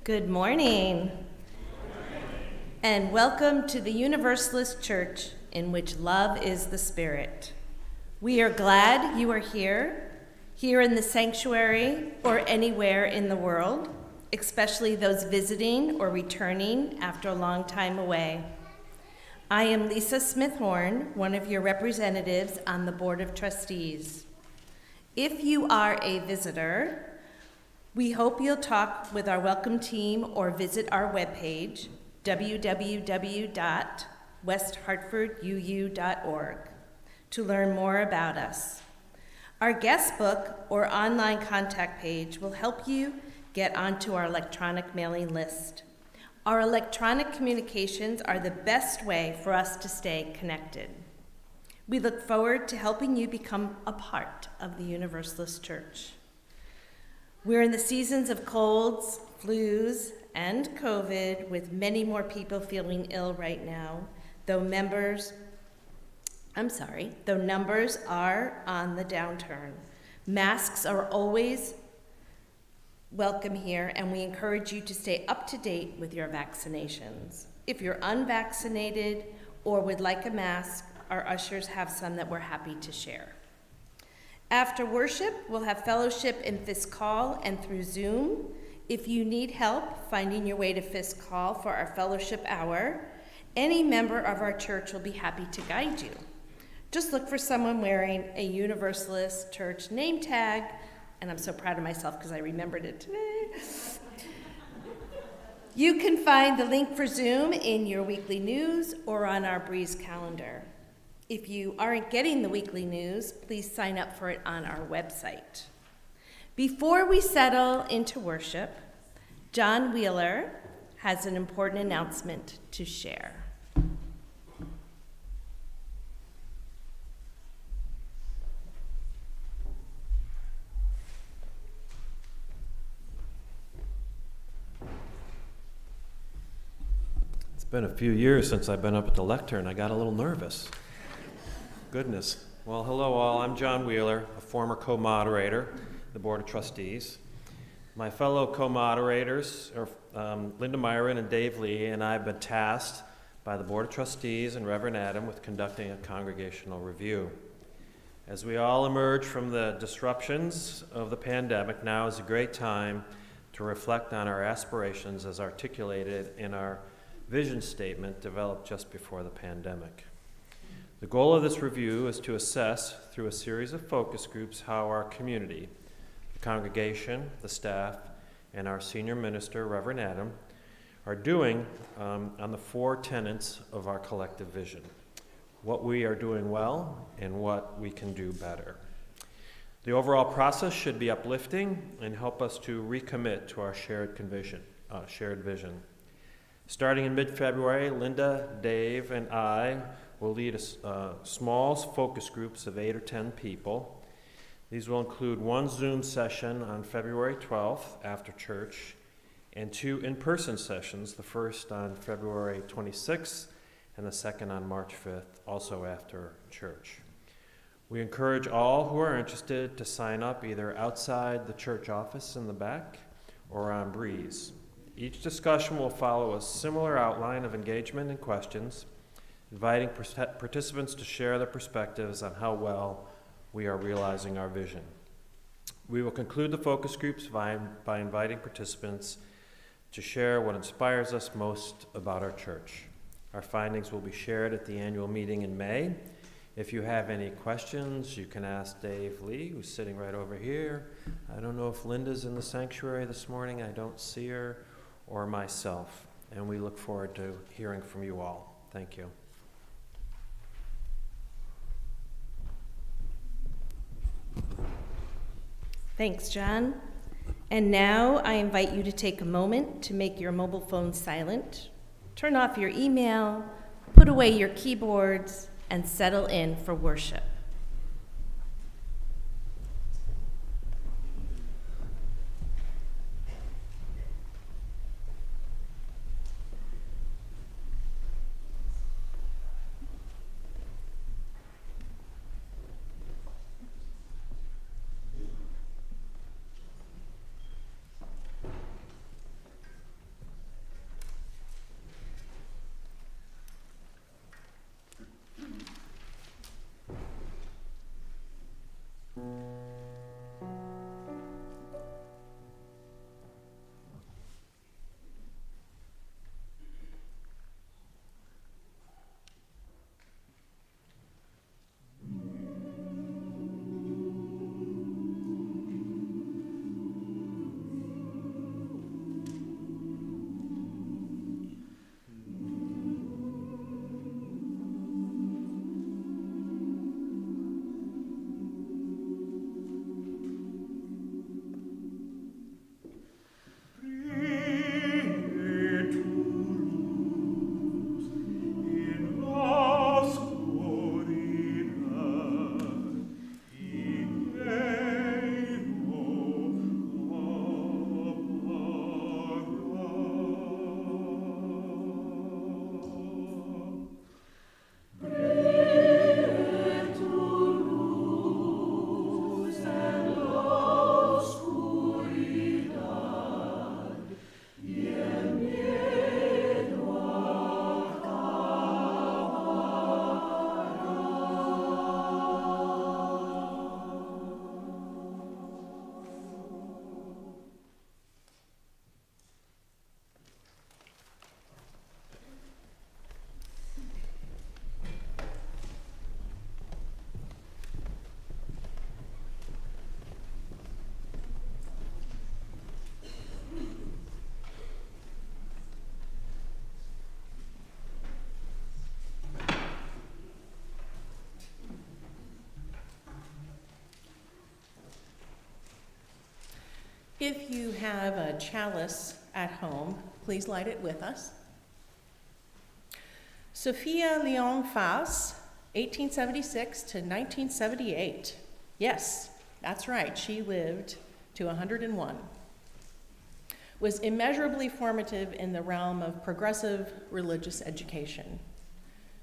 Good morning, and welcome to the Universalist Church in which love is the spirit. We are glad you are here in the sanctuary or anywhere in the world, especially those visiting or returning after a long time away. I am Lisa Smith-Horn, one of your representatives on the Board of Trustees. If you are a visitor, we hope you'll talk with our welcome team or visit our webpage, www.westhartforduu.org, to learn more about us. Our guest book or online contact page will help you get onto our electronic mailing list. Our electronic communications are the best way for us to stay connected. We look forward to helping you become a part of the Universalist Church. We're in the seasons of colds, flus, and COVID, with many more people feeling ill right now, though numbers are on the downturn. Masks are always welcome here, and we encourage you to stay up to date with your vaccinations. If you're unvaccinated or would like a mask, our ushers have some that we're happy to share. After worship, we'll have fellowship in Fisk Hall and through Zoom. If you need help finding your way to Fisk Hall for our fellowship hour, any member of our church will be happy to guide you. Just look for someone wearing a Universalist Church name tag, and I'm so proud of myself because I remembered it today. You can find the link for Zoom in your weekly news or on our Breeze calendar. If you aren't getting the weekly news, please sign up for it on our website. Before we settle into worship, John Wheeler has an important announcement to share. It's been a few years since I've been up at the lectern. I got a little nervous. Goodness. Well, hello all. I'm John Wheeler, a former co-moderator of the Board of Trustees. My fellow co-moderators are Linda Myron and Dave Lee, and I've been tasked by the Board of Trustees and Reverend Adam with conducting a congregational review. As we all emerge from the disruptions of the pandemic, now is a great time to reflect on our aspirations as articulated in our vision statement developed just before the pandemic. The goal of this review is to assess, through a series of focus groups, how our community, the congregation, the staff, and our senior minister, Reverend Adam, are doing on the four tenets of our collective vision: what we are doing well and what we can do better. The overall process should be uplifting and help us to recommit to our shared vision. Starting in mid-February, Linda, Dave, and I will lead small focus groups of 8 or 10 people. These will include one Zoom session on February 12th after church and 2 in-person sessions, the first on February 26th and the second on March 5th, also after church. We encourage all who are interested to sign up either outside the church office in the back or on Breeze. Each discussion will follow a similar outline of engagement and questions, inviting participants to share their perspectives on how well we are realizing our vision. We will conclude the focus groups by inviting participants to share what inspires us most about our church. Our findings will be shared at the annual meeting in May. If you have any questions, you can ask Dave Lee, who's sitting right over here. I don't know if Linda's in the sanctuary this morning. I don't see her, or myself. And we look forward to hearing from you all. Thank you. Thanks, John. And now I invite you to take a moment to make your mobile phone silent, turn off your email, put away your keyboards, and settle in for worship. If you have a chalice at home, please light it with us. Sophia Leon Fass, 1876 to 1978. Yes, that's right, she lived to 101. Was immeasurably formative in the realm of progressive religious education.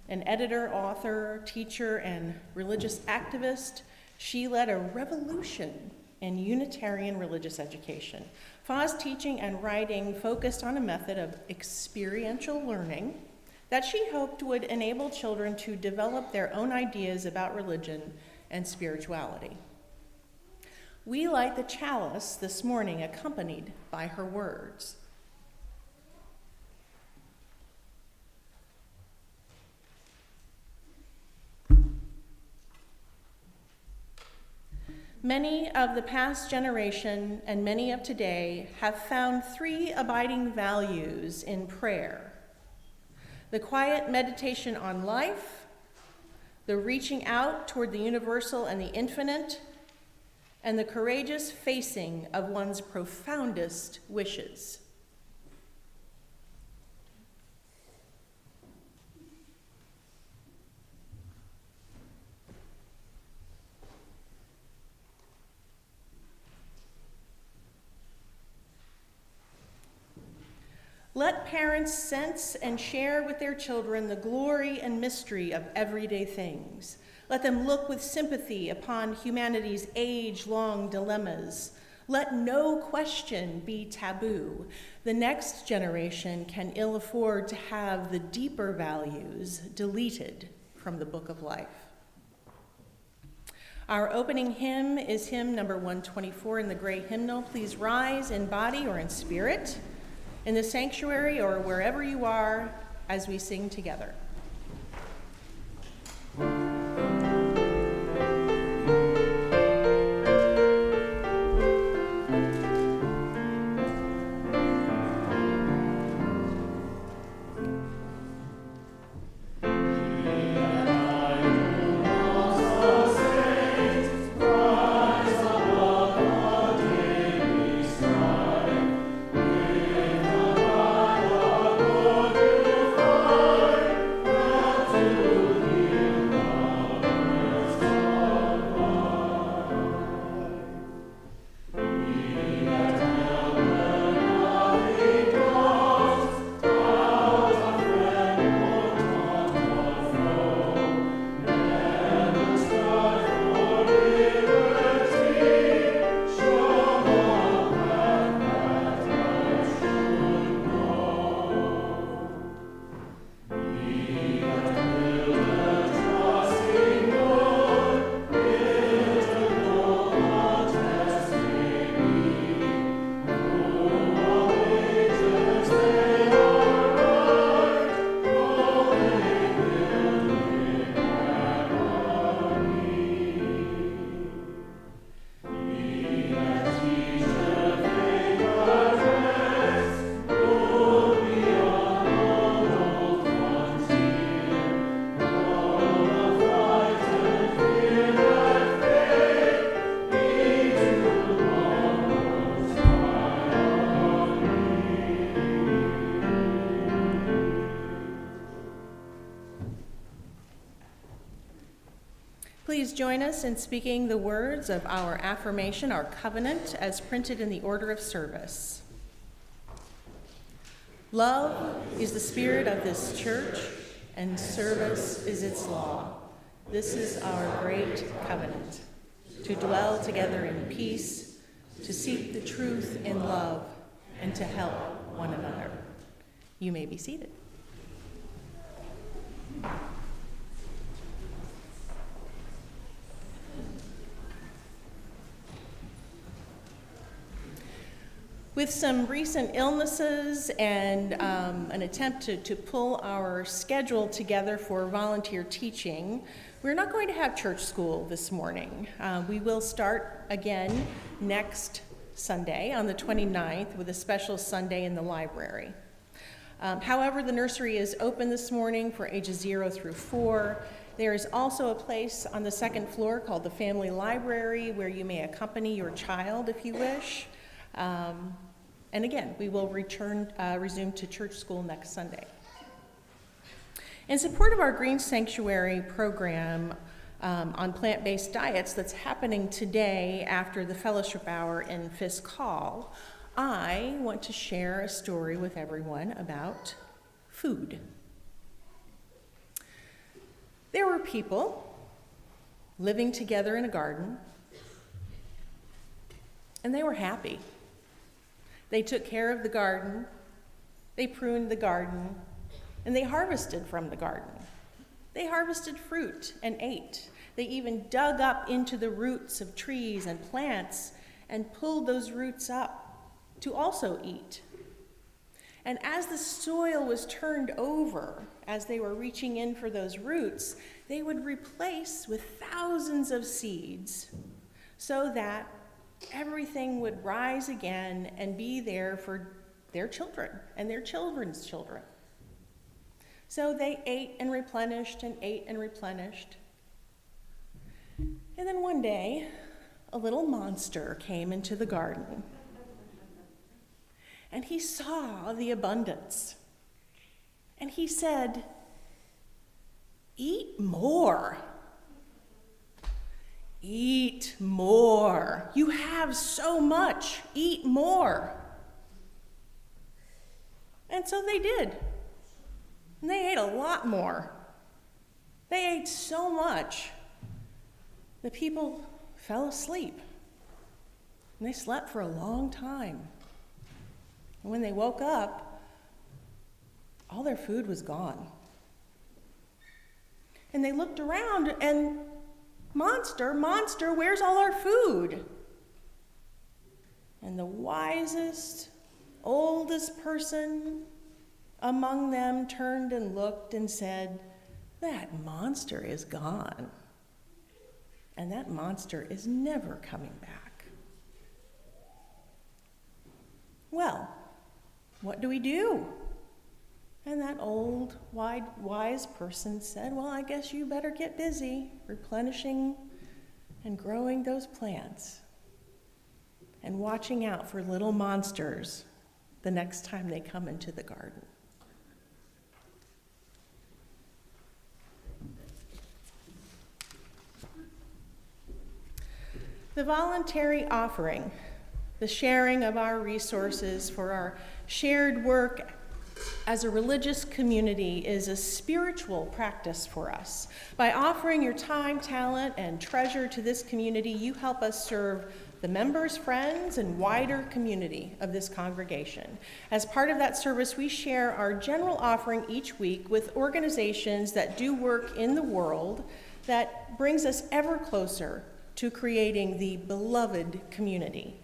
An editor, author, teacher, and religious activist, she led a revolution in Unitarian religious education. Fa's teaching and writing focused on a method of experiential learning that she hoped would enable children to develop their own ideas about religion and spirituality. We light the chalice this morning accompanied by her words. Many of the past generation and many of today have found three abiding values in prayer: the quiet meditation on life, the reaching out toward the universal and the infinite, and the courageous facing of one's profoundest wishes. Let parents sense and share with their children the glory and mystery of everyday things. Let them look with sympathy upon humanity's age-long dilemmas. Let no question be taboo. The next generation can ill afford to have the deeper values deleted from the book of life. Our opening hymn is hymn number 124 in the gray hymnal. Please rise in body or in spirit, in the sanctuary or wherever you are, as we sing together. Please join us in speaking the words of our affirmation, our covenant, as printed in the order of service. Love is the spirit of this church, and service is its law. This is our great covenant, to dwell together in peace, to seek the truth in love, and to help one another. You may be seated. With some recent illnesses and an attempt to pull our schedule together for volunteer teaching, we're not going to have church school this morning. We will start again next Sunday on the 29th with a special Sunday in the library. However, the nursery is open this morning for ages 0 through 4. There is also a place on the second floor called the Family Library where you may accompany your child if you wish. And again, we will resume to church school next Sunday. In support of our Green Sanctuary program on plant-based diets that's happening today after the fellowship hour in Fisk Hall, I want to share a story with everyone about food. There were people living together in a garden, and they were happy. They took care of the garden, they pruned the garden, and they harvested from the garden. They harvested fruit and ate. They even dug up into the roots of trees and plants and pulled those roots up to also eat. And as the soil was turned over, as they were reaching in for those roots, they would replace with thousands of seeds so that everything would rise again and be there for their children and their children's children. So they ate and replenished and ate and replenished. And then one day, a little monster came into the garden. And he saw the abundance. And he said, "Eat more. Eat more. You have so much. Eat more." And so they did. And they ate a lot more. They ate so much. The people fell asleep. And they slept for a long time. And when they woke up, all their food was gone. And they looked around and, monster, where's all our food? And the wisest, oldest person among them turned and looked and said, "That monster is gone. And that monster is never coming back." Well, what do we do? And that old, wise person said, "Well, I guess you better get busy replenishing and growing those plants and watching out for little monsters the next time they come into the garden." The voluntary offering, the sharing of our resources for our shared work as a religious community, is a spiritual practice for us. By offering your time, talent, and treasure to this community, you help us serve the members, friends, and wider community of this congregation. As part of that service, we share our general offering each week with organizations that do work in the world that brings us ever closer to creating the beloved community.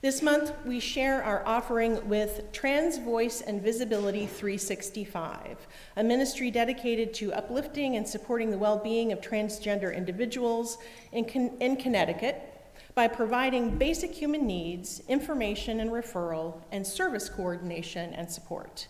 This month, we share our offering with Trans Voice and Visibility 365, a ministry dedicated to uplifting and supporting the well-being of transgender individuals in Connecticut by providing basic human needs, information and referral, and service coordination and support.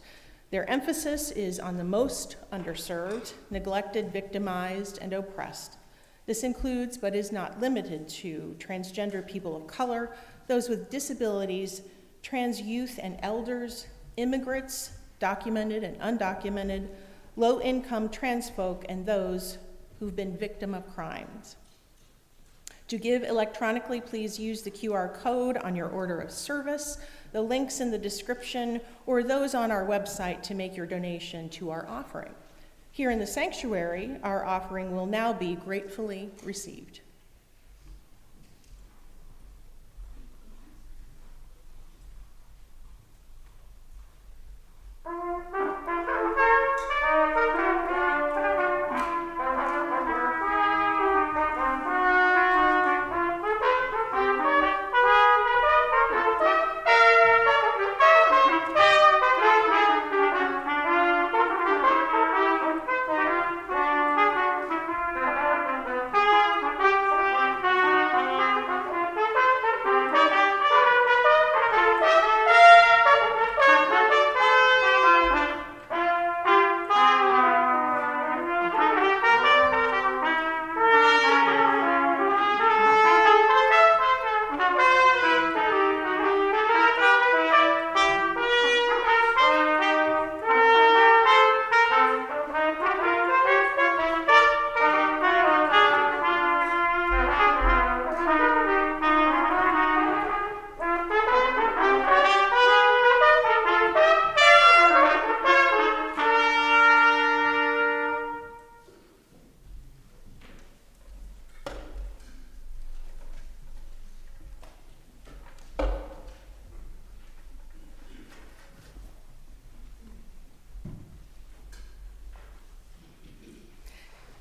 Their emphasis is on the most underserved, neglected, victimized, and oppressed. This includes, but is not limited to, transgender people of color, those with disabilities, trans youth and elders, immigrants, documented and undocumented, low-income trans folk, and those who've been victim of crimes. To give electronically, please use the QR code on your order of service, the links in the description, or those on our website to make your donation to our offering. Here in the sanctuary, our offering will now be gratefully received.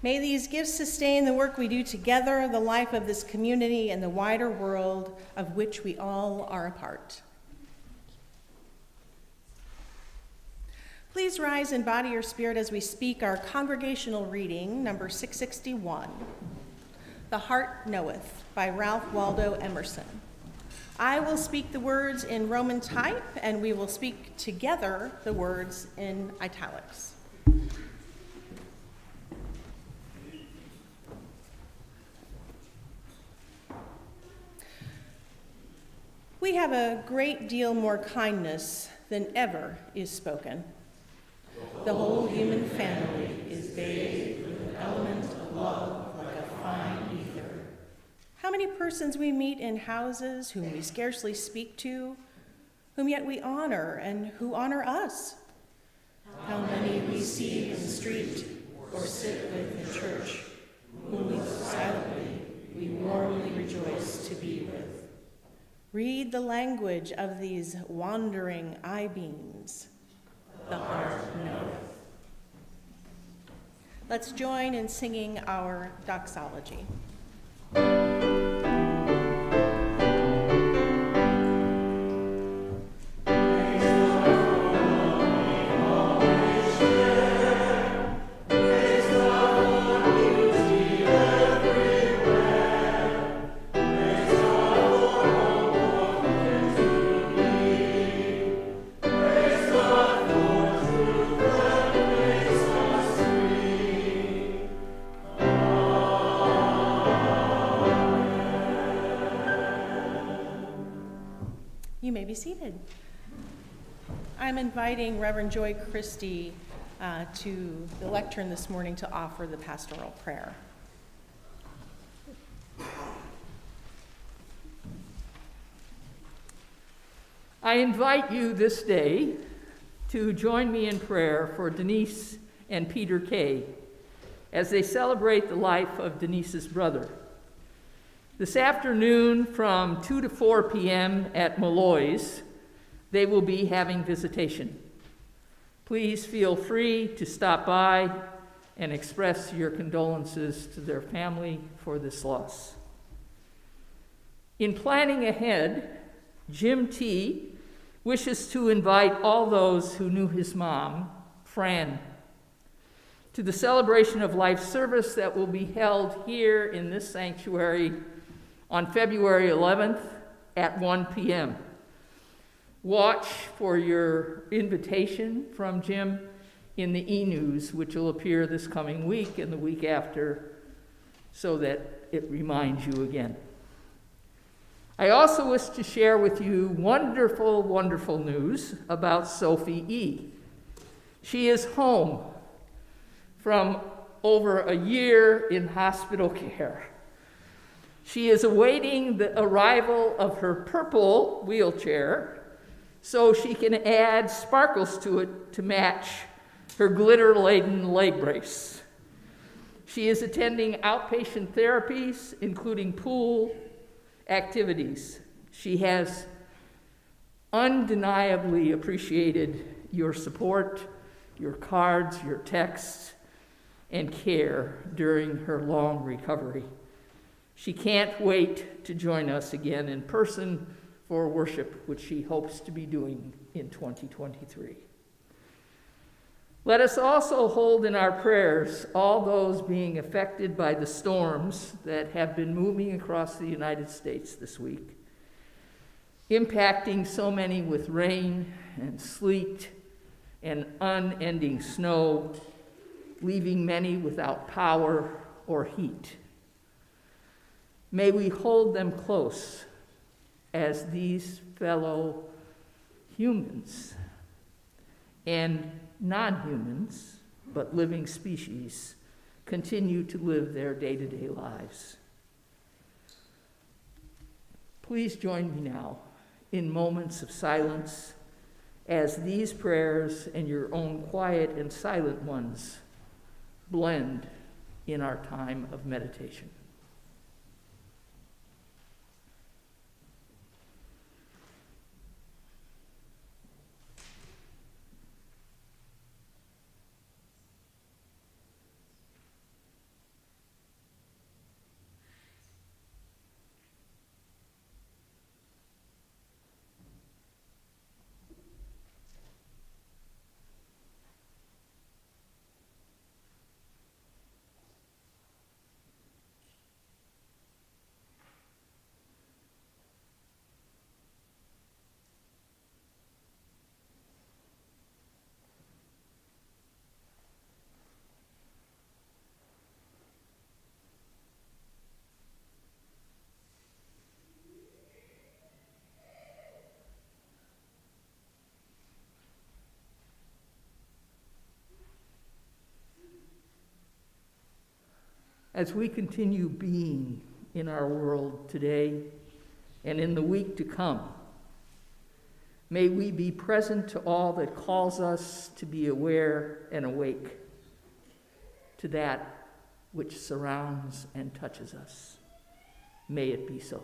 May these gifts sustain the work we do together, the life of this community, and the wider world of which we all are a part. Please rise in body or spirit as we speak our congregational reading, number 661, The Heart Knoweth, by Ralph Waldo Emerson. I will speak the words in Roman type, and we will speak together the words in italics. We have a great deal more kindness than ever is spoken. The whole human family is bathed with an element of love like a fine ether. How many persons we meet in houses whom we scarcely speak to, whom yet we honor and who honor us? How many we see in the street or sit with in church, whom we silently, we warmly rejoice to be with. Read the language of these wandering eye-beams. The heart knoweth. Let's join in singing our Doxology. You may be seated. I'm inviting Reverend Joy Christie to the lectern this morning to offer the pastoral prayer. I invite you this day to join me in prayer for Denise and Peter Kay as they celebrate the life of Denise's brother. This afternoon from 2 to 4 p.m. at Malloy's, they will be having visitation. Please feel free to stop by and express your condolences to their family for this loss. In planning ahead, Jim T. wishes to invite all those who knew his mom, Fran, to the celebration of life service that will be held here in this sanctuary on February 11th at 1 p.m. Watch for your invitation from Jim in the e-news, which will appear this coming week and the week after, so that it reminds you again. I also wish to share with you wonderful, wonderful news about Sophie E. She is home from over a year in hospital care. She is awaiting the arrival of her purple wheelchair so she can add sparkles to it to match her glitter-laden leg brace. She is attending outpatient therapies, including pool activities. She has undeniably appreciated your support, your cards, your texts, and care during her long recovery. She can't wait to join us again in person for worship, which she hopes to be doing in 2023. Let us also hold in our prayers all those being affected by the storms that have been moving across the United States this week, impacting so many with rain and sleet and unending snow, leaving many without power or heat. May we hold them close as these fellow humans and non-humans, but living species, continue to live their day-to-day lives. Please join me now in moments of silence as these prayers and your own quiet and silent ones blend in our time of meditation. as we continue being in our world today and in the week to come. May we be present to all that calls us to be aware and awake to that which surrounds and touches us. May it be so.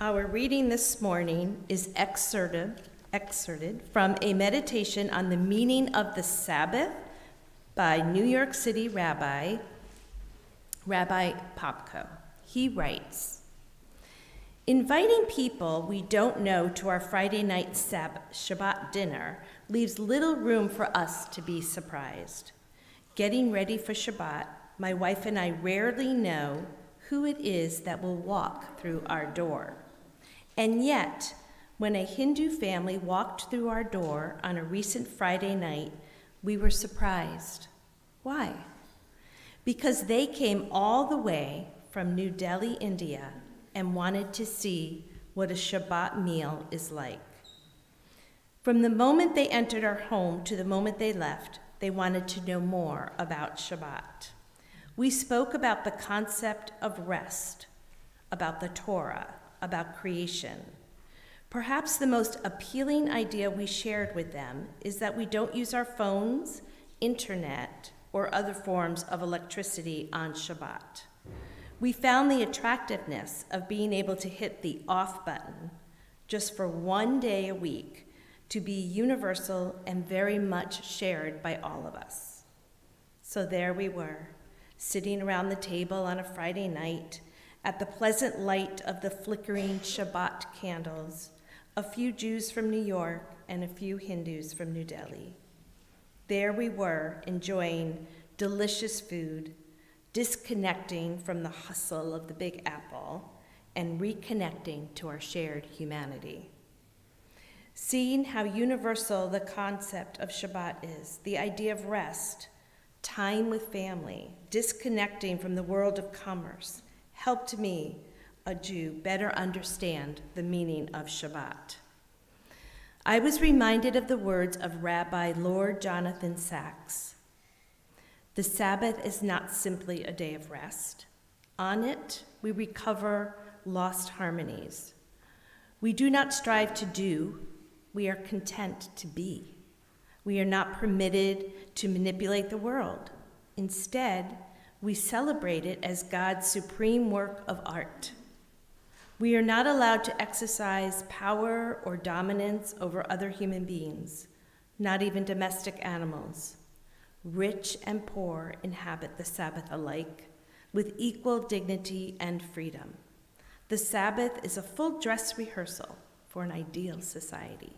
Our reading this morning is excerpted from a meditation on the meaning of the Sabbath by New York City Rabbi Popko. He writes, "Inviting people we don't know to our Friday night Shabbat dinner leaves little room for us to be surprised. Getting ready for Shabbat, my wife and I rarely know who it is that will walk through our door. And yet, when a Hindu family walked through our door on a recent Friday night, we were surprised. Why? Because they came all the way from New Delhi, India, and wanted to see what a Shabbat meal is like. From the moment they entered our home to the moment they left, they wanted to know more about Shabbat. We spoke about the concept of rest, about the Torah, about creation. Perhaps the most appealing idea we shared with them is that we don't use our phones, internet, or other forms of electricity on Shabbat. We found the attractiveness of being able to hit the off button just for one day a week to be universal and very much shared by all of us. So there we were, sitting around the table on a Friday night at the pleasant light of the flickering Shabbat candles, a few Jews from New York and a few Hindus from New Delhi. There we were, enjoying delicious food, disconnecting from the hustle of the Big Apple, and reconnecting to our shared humanity. Seeing how universal the concept of Shabbat is, the idea of rest, time with family, disconnecting from the world of commerce, helped me, a Jew, better understand the meaning of Shabbat. I was reminded of the words of Rabbi Lord Jonathan Sacks. The Sabbath is not simply a day of rest. On it, we recover lost harmonies. We do not strive to do, we are content to be. We are not permitted to manipulate the world. Instead, we celebrate it as God's supreme work of art. We are not allowed to exercise power or dominance over other human beings, not even domestic animals. Rich and poor inhabit the Sabbath alike, with equal dignity and freedom. The Sabbath is a full dress rehearsal for an ideal society.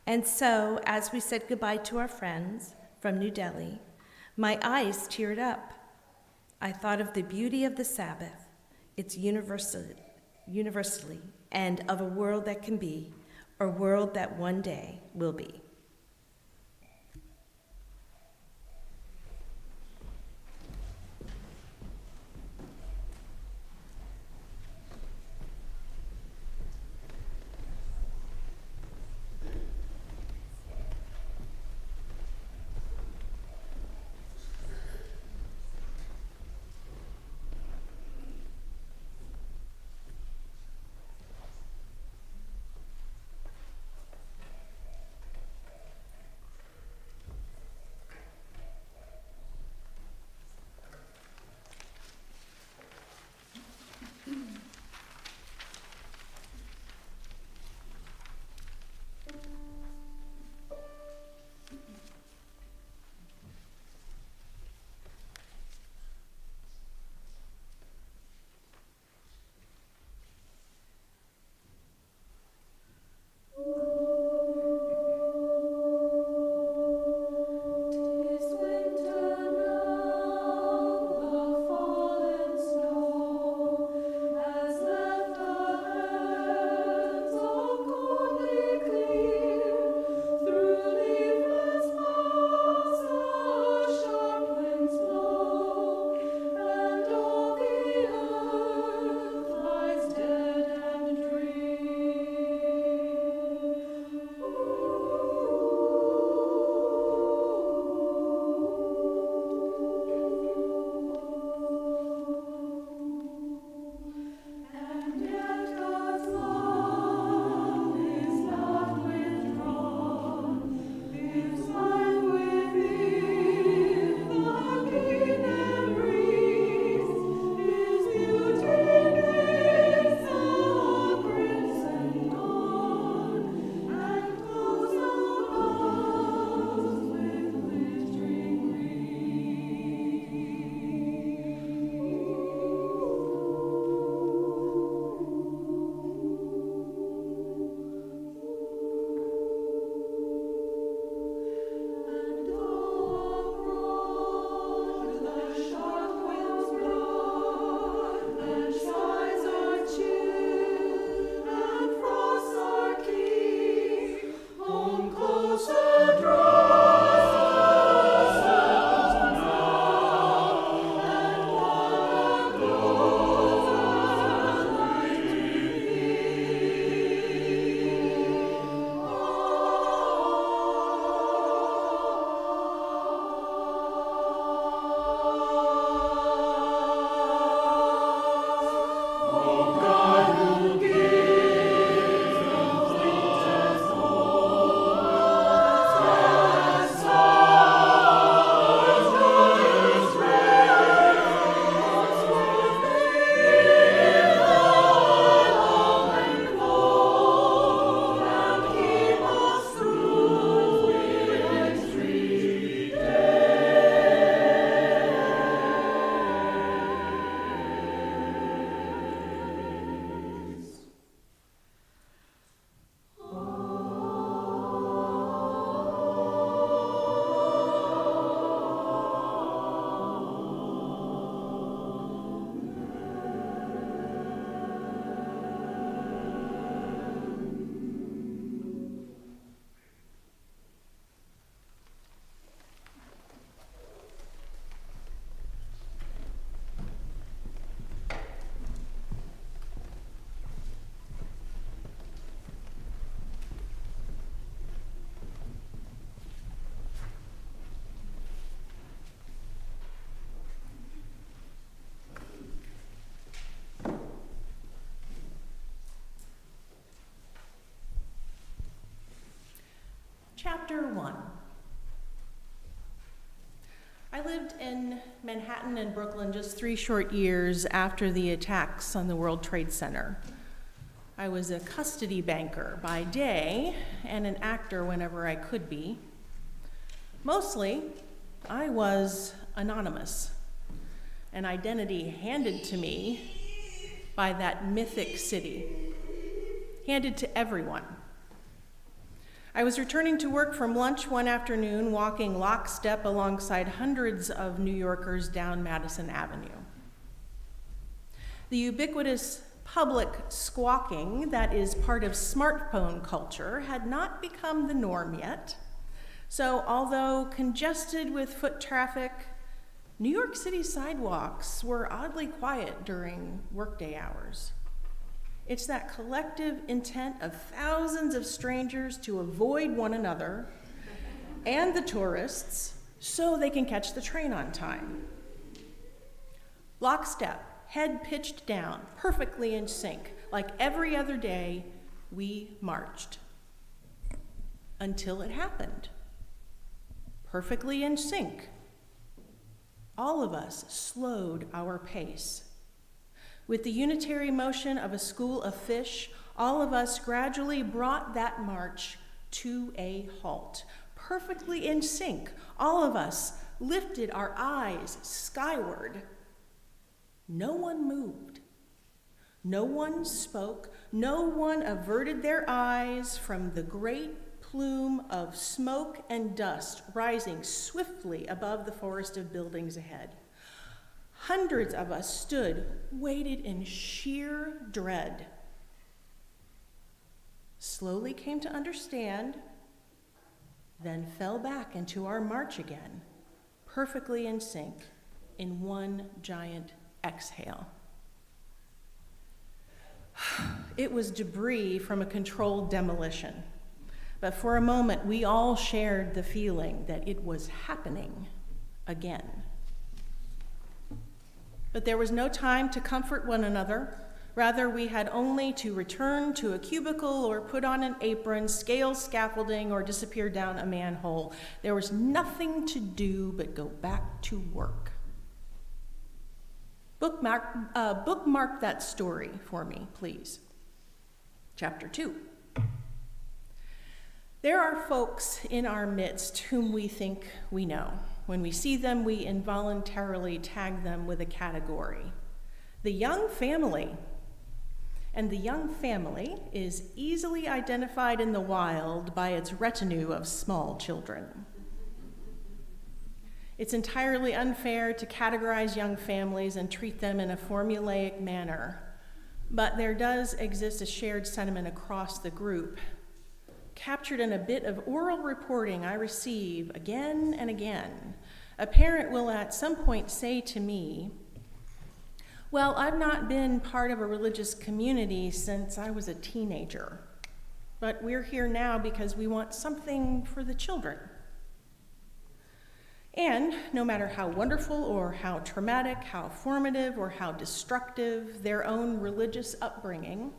And so, as we said goodbye to our friends from New Delhi, my eyes teared up. I thought of the beauty of the Sabbath, its universally, and of a world that can be, or world that one day will be. lived in Manhattan and Brooklyn just 3 short years after the attacks on the World Trade Center. I was a custody banker by day and an actor whenever I could be. Mostly, I was anonymous, an identity handed to me by that mythic city, handed to everyone. I was returning to work from lunch one afternoon, walking lockstep alongside hundreds of New Yorkers down Madison Avenue. The ubiquitous public squawking that is part of smartphone culture had not become the norm yet. So although congested with foot traffic, New York City sidewalks were oddly quiet during workday hours. It's that collective intent of thousands of strangers to avoid one another and the tourists so they can catch the train on time. Lockstep, head pitched down, perfectly in sync, like every other day, we marched. Until it happened. Perfectly in sync. All of us slowed our pace. With the unitary motion of a school of fish, all of us gradually brought that march to a halt. Perfectly in sync, all of us lifted our eyes skyward. No one moved. No one spoke. No one averted their eyes from the great plume of smoke and dust rising swiftly above the forest of buildings ahead. Hundreds of us stood, waited in sheer dread. Slowly came to understand, then fell back into our march again, perfectly in sync, in one giant exhale. It was debris from a controlled demolition, but for a moment we all shared the feeling that it was happening again. But there was no time to comfort one another. Rather, we had only to return to a cubicle or put on an apron, scale scaffolding, or disappear down a manhole. There was nothing to do but go back to work. Bookmark that story for me, please. Chapter 2. There are folks in our midst whom we think we know. When we see them, we involuntarily tag them with a category. The young family. And the young family is easily identified in the wild by its retinue of small children. It's entirely unfair to categorize young families and treat them in a formulaic manner, but there does exist a shared sentiment across the group, captured in a bit of oral reporting I receive again and again. A parent will at some point say to me, "Well, I've not been part of a religious community since I was a teenager, but we're here now because we want something for the children." And no matter how wonderful or how traumatic, how formative or how destructive their own religious upbringing,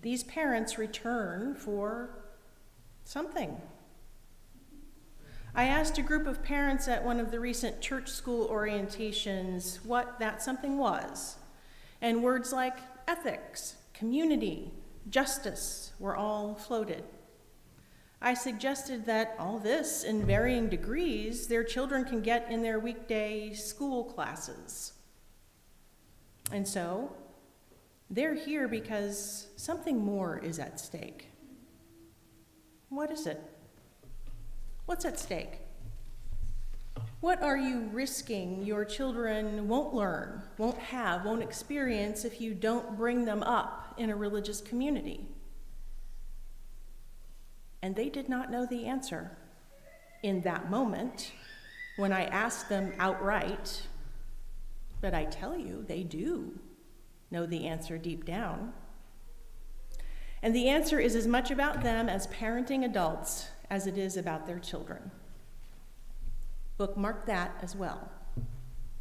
these parents return for something. I asked a group of parents at one of the recent church school orientations what that something was, and words like ethics, community, justice were all floated. I suggested that all this, in varying degrees, their children can get in their weekday school classes. And so, they're here because something more is at stake. What is it? What's at stake? What are you risking your children won't learn, won't have, won't experience if you don't bring them up in a religious community? And they did not know the answer in that moment when I asked them outright, but I tell you, they do know the answer deep down. And the answer is as much about them as parenting adults as it is about their children. Bookmark that as well.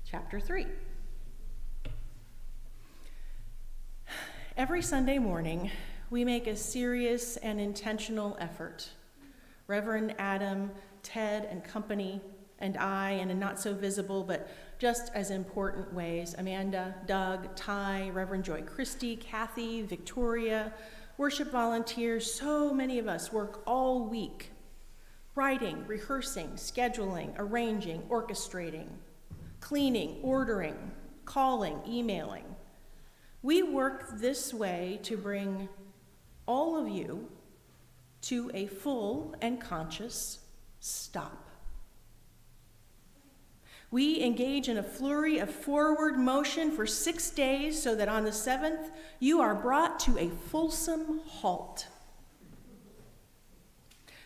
Chapter 3. Every Sunday morning, we make a serious and intentional effort. Reverend Adam, Ted, and company, and I, and in not so visible but just as important ways, Amanda, Doug, Ty, Reverend Joy Christie, Kathy, Victoria, worship volunteers, so many of us work all week, writing, rehearsing, scheduling, arranging, orchestrating, cleaning, ordering, calling, emailing. We work this way to bring all of you to a full and conscious stop. We engage in a flurry of forward motion for 6 days so that on the 7th, you are brought to a fulsome halt.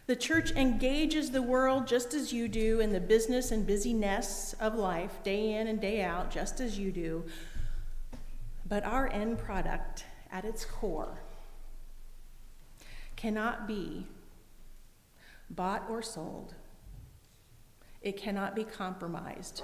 The church engages the world just as you do in the business and busyness of life, day in and day out, just as you do. But our end product, at its core, cannot be bought or sold. It cannot be compromised.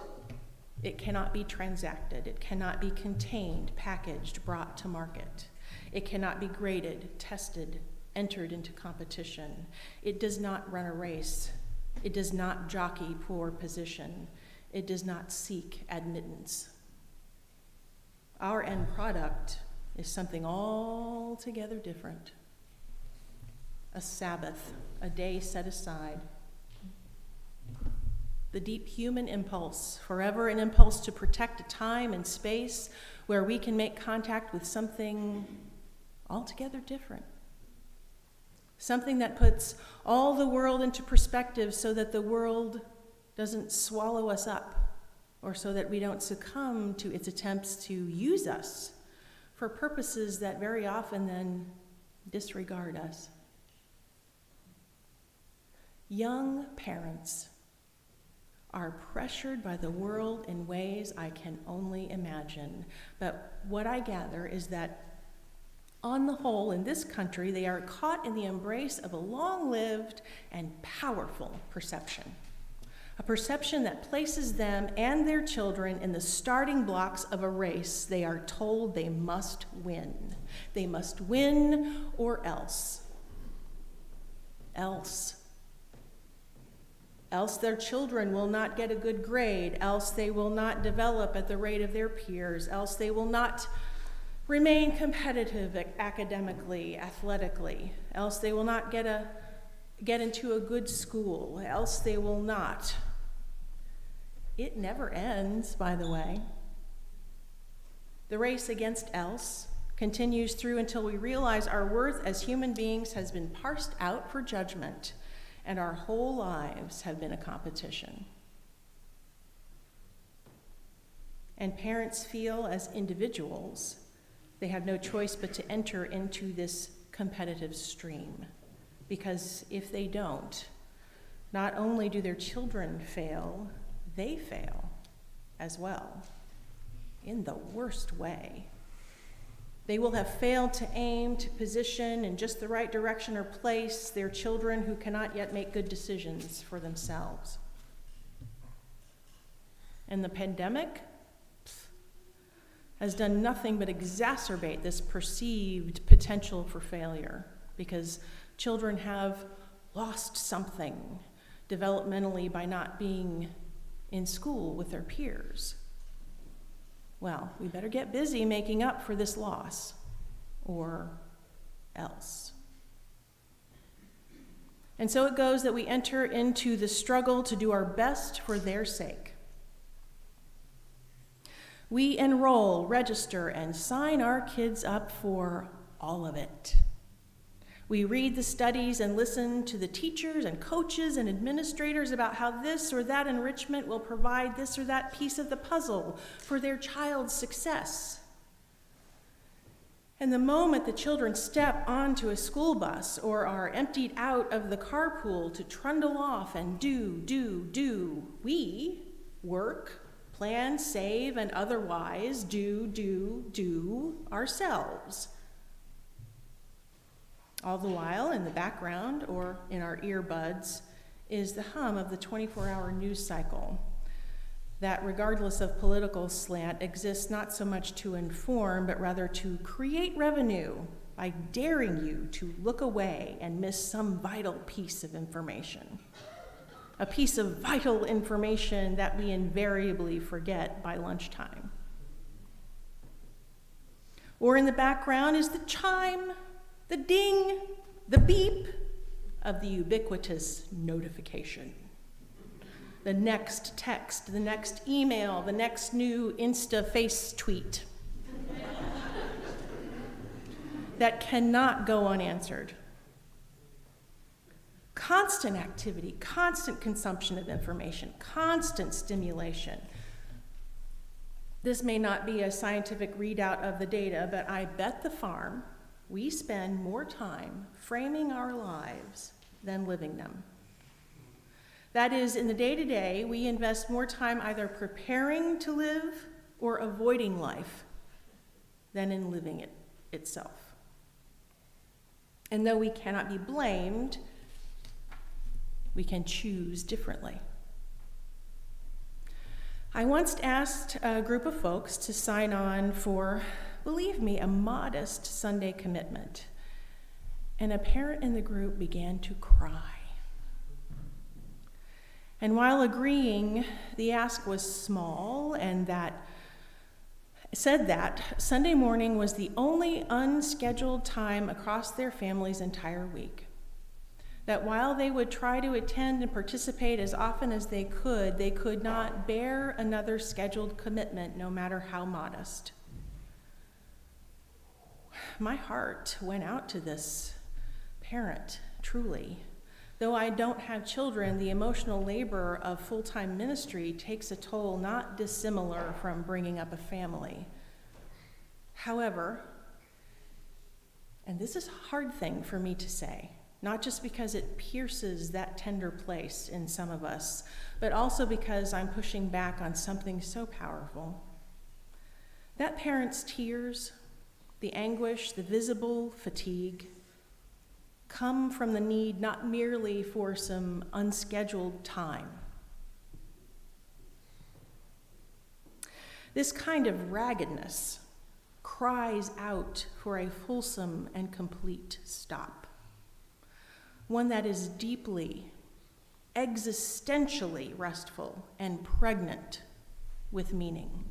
It cannot be transacted. It cannot be contained, packaged, brought to market. It cannot be graded, tested, entered into competition. It does not run a race. It does not jockey for position. It does not seek admittance. Our end product is something altogether different. A Sabbath, a day set aside. The deep human impulse, forever an impulse to protect a time and space where we can make contact with something altogether different. Something that puts all the world into perspective so that the world doesn't swallow us up, or so that we don't succumb to its attempts to use us for purposes that very often then disregard us. Young parents are pressured by the world in ways I can only imagine. But what I gather is that on the whole, in this country, they are caught in the embrace of a long-lived and powerful perception. A perception that places them and their children in the starting blocks of a race they are told they must win. They must win or else. Else their children will not get a good grade, else they will not develop at the rate of their peers, else they will not remain competitive academically, athletically, else they will not get into a good school, else they will not. It never ends, by the way. The race against else continues through until we realize our worth as human beings has been parsed out for judgment, and our whole lives have been a competition. And parents feel as individuals they have no choice but to enter into this competitive stream. Because if they don't, not only do their children fail, they fail as well, in the worst way. They will have failed to aim, to position in just the right direction or place their children who cannot yet make good decisions for themselves. And the pandemic has done nothing but exacerbate this perceived potential for failure, because children have lost something developmentally by not being in school with their peers. Well, we better get busy making up for this loss, or else. And so it goes that we enter into the struggle to do our best for their sake. We enroll, register, and sign our kids up for all of it. We read the studies and listen to the teachers and coaches and administrators about how this or that enrichment will provide this or that piece of the puzzle for their child's success. And the moment the children step onto a school bus or are emptied out of the carpool to trundle off and do, we work, plan, save, and otherwise do ourselves. All the while, in the background or in our earbuds, is the hum of the 24-hour news cycle that, regardless of political slant, exists not so much to inform, but rather to create revenue by daring you to look away and miss some vital piece of information. a piece of vital information that we invariably forget by lunchtime. Or in the background is the chime, the ding, the beep of the ubiquitous notification. The next text, the next email, the next new Insta face tweet that cannot go unanswered. Constant activity, constant consumption of information, constant stimulation. This may not be a scientific readout of the data, but I bet the farm we spend more time framing our lives than living them. That is, in the day-to-day, we invest more time either preparing to live or avoiding life than in living it itself. And though we cannot be blamed, we can choose differently. I once asked a group of folks to sign on for, believe me, a modest Sunday commitment. And a parent in the group began to cry. And while agreeing, the ask was small and said that Sunday morning was the only unscheduled time across their family's entire week. That while they would try to attend and participate as often as they could not bear another scheduled commitment, no matter how modest. My heart went out to this parent, truly. Though I don't have children, the emotional labor of full-time ministry takes a toll not dissimilar from bringing up a family. However, and this is a hard thing for me to say, not just because it pierces that tender place in some of us, but also because I'm pushing back on something so powerful. That parent's tears, the anguish, the visible fatigue, come from the need not merely for some unscheduled time. This kind of raggedness cries out for a fulsome and complete stop. One that is deeply, existentially restful and pregnant with meaning.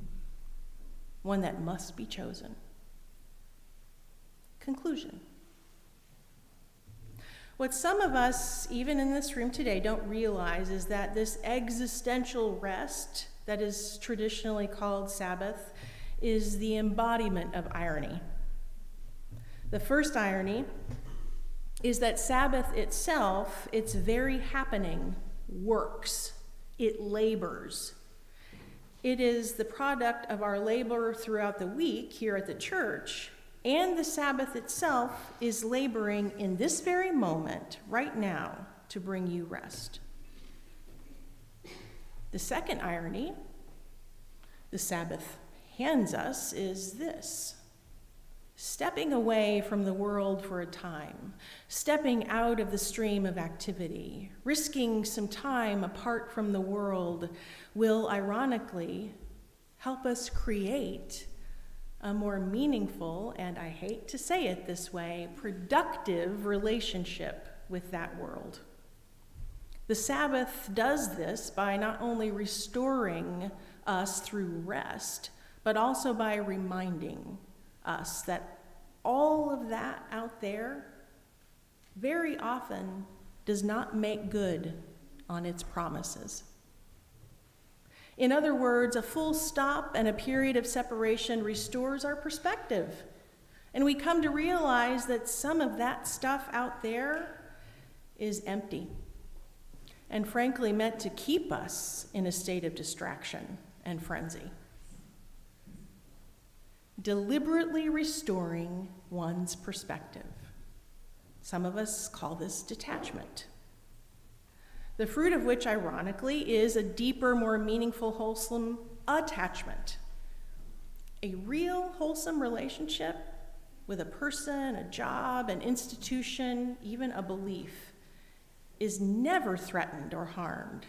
One that must be chosen. Conclusion. What some of us, even in this room today, don't realize is that this existential rest that is traditionally called Sabbath is the embodiment of irony. The first irony is that Sabbath itself, its very happening, works. It labors. It is the product of our labor throughout the week here at the church, and the Sabbath itself is laboring in this very moment, right now, to bring you rest. The second irony the Sabbath hands us is this: stepping away from the world for a time, stepping out of the stream of activity, risking some time apart from the world will ironically help us create a more meaningful, and I hate to say it this way, productive relationship with that world. The Sabbath does this by not only restoring us through rest, but also by reminding us that all of that out there very often does not make good on its promises. In other words, a full stop and a period of separation restores our perspective, and we come to realize that some of that stuff out there is empty and frankly meant to keep us in a state of distraction and frenzy. Deliberately restoring one's perspective. Some of us call this detachment. The fruit of which, ironically, is a deeper, more meaningful, wholesome attachment. A real, wholesome relationship with a person, a job, an institution, even a belief, is never threatened or harmed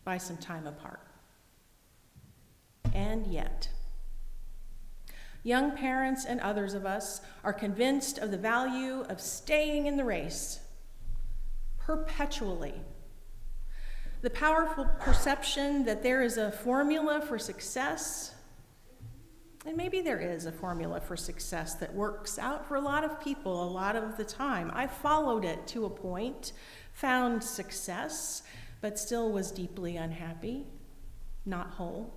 by some time apart. And yet, young parents and others of us are convinced of the value of staying in the race perpetually. the powerful perception that there is a formula for success. And maybe there is a formula for success that works out for a lot of people a lot of the time. I followed it to a point, found success, but still was deeply unhappy, not whole.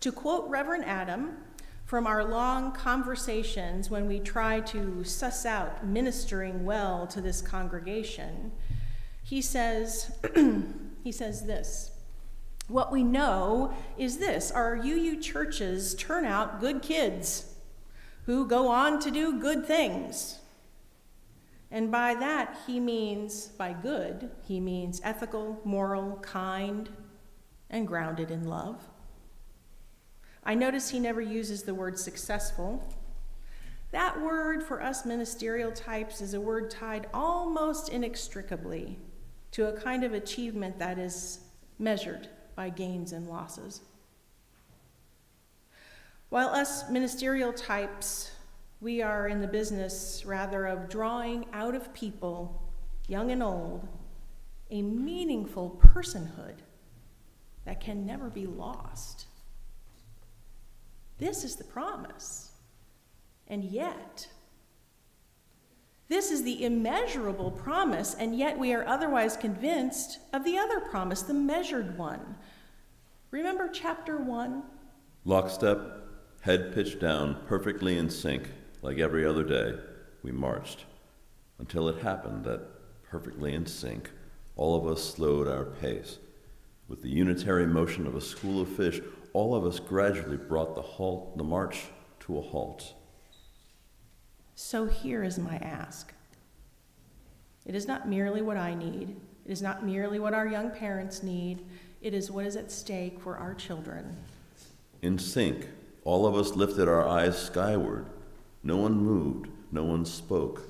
To quote Reverend Adam from our long conversations when we try to suss out ministering well to this congregation, he says this: what we know is this: our UU churches turn out good kids who go on to do good things. And by that, by good, he means ethical, moral, kind, and grounded in love. I notice he never uses the word successful. That word for us ministerial types is a word tied almost inextricably to a kind of achievement that is measured by gains and losses. While us ministerial types, we are in the business rather of drawing out of people, young and old, a meaningful personhood that can never be lost. This is the promise. And yet, this is the immeasurable promise, and yet we are otherwise convinced of the other promise, the measured one. Remember chapter 1? Lockstep, head pitched down, perfectly in sync, like every other day, we marched, until it happened that, perfectly in sync, all of us slowed our pace. With the unitary motion of a school of fish, all of us gradually brought the march to a halt. So here is my ask. It is not merely what I need. It is not merely what our young parents need. It is what is at stake for our children. In sync, all of us lifted our eyes skyward. No one moved, no one spoke.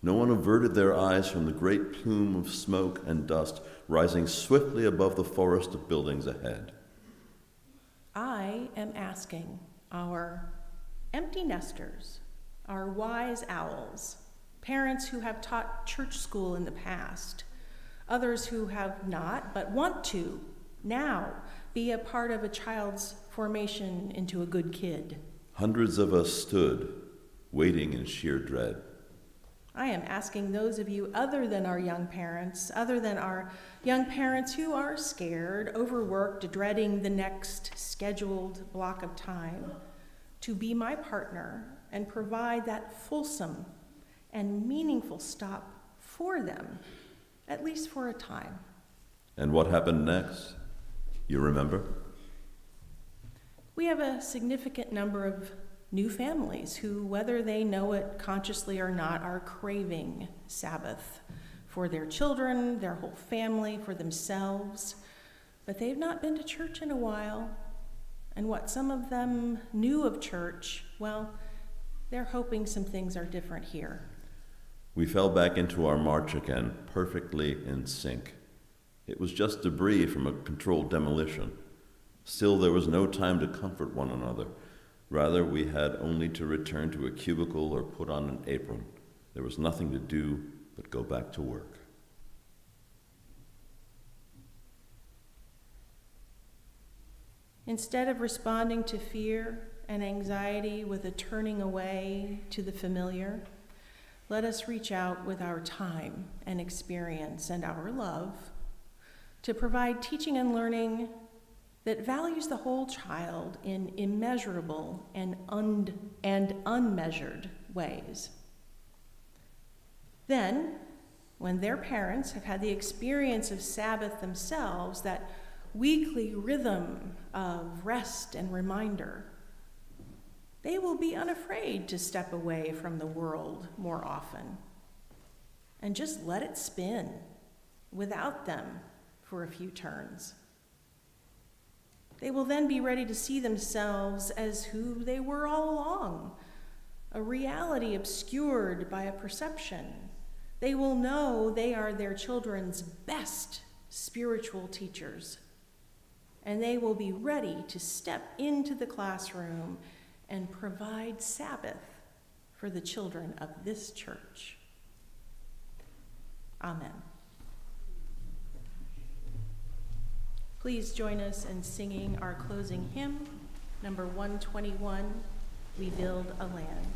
No one averted their eyes from the great plume of smoke and dust rising swiftly above the forest of buildings ahead. I am asking our empty nesters, our wise owls, parents who have taught church school in the past, others who have not but want to now be a part of a child's formation into a good kid. Hundreds of us stood, waiting in sheer dread. I am asking those of you other than our young parents who are scared, overworked, dreading the next scheduled block of time, to be my partner and provide that fulsome and meaningful stop for them, at least for a time. And what happened next? You remember? We have a significant number of new families who, whether they know it consciously or not, are craving Sabbath for their children, their whole family, for themselves. But they've not been to church in a while. And what some of them knew of church, well, they're hoping some things are different here. We fell back into our march again, perfectly in sync. It was just debris from a controlled demolition. Still, there was no time to comfort one another. Rather, we had only to return to a cubicle or put on an apron. There was nothing to do but go back to work. Instead of responding to fear and anxiety with a turning away to the familiar, let us reach out with our time and experience and our love to provide teaching and learning that values the whole child in immeasurable and unmeasured ways. Then, when their parents have had the experience of Sabbath themselves, that weekly rhythm of rest and reminder, they will be unafraid to step away from the world more often and just let it spin without them for a few turns. They will then be ready to see themselves as who they were all along, a reality obscured by a perception. They will know they are their children's best spiritual teachers, and they will be ready to step into the classroom and provide Sabbath for the children of this church. Amen. Please join us in singing our closing hymn, number 121, We Build a Land.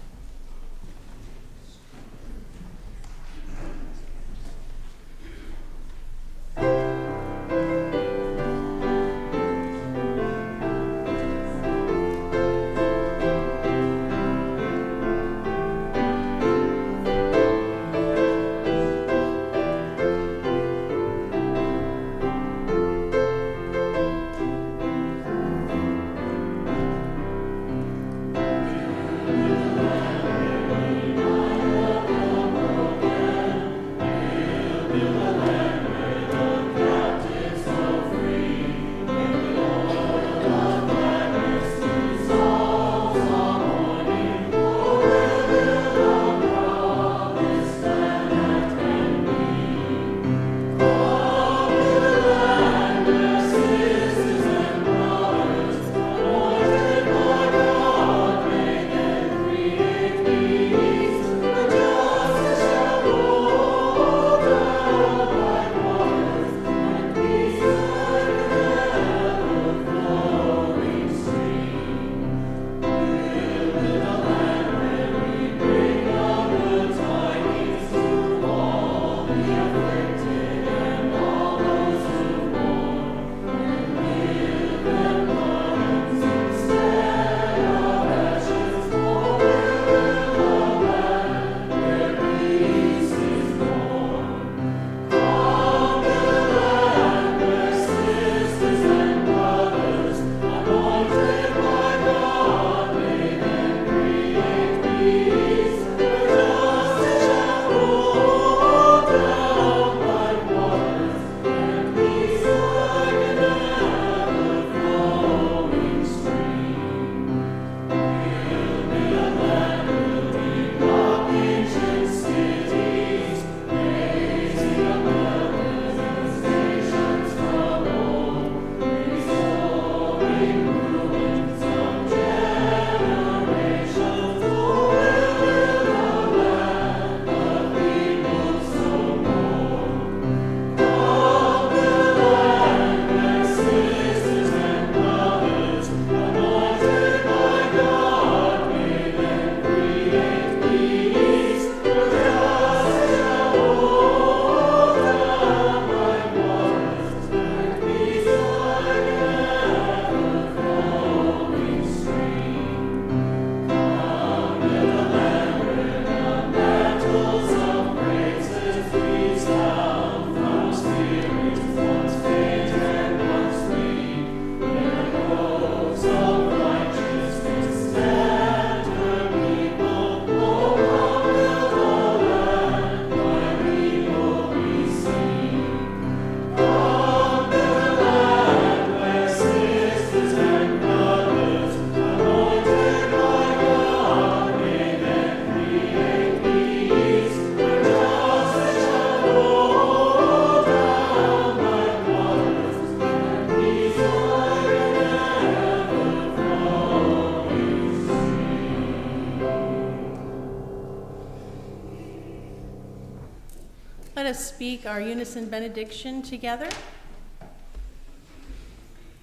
Let us speak our unison benediction together.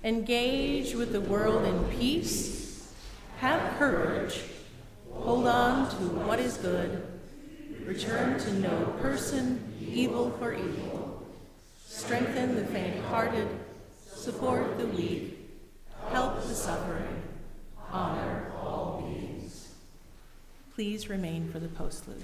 Engage with the world in peace. Have courage. Hold on to what is good. Return to no person evil for evil. Strengthen the faint-hearted. Support the weak. Help the suffering. Honor all beings. Please remain for the postlude.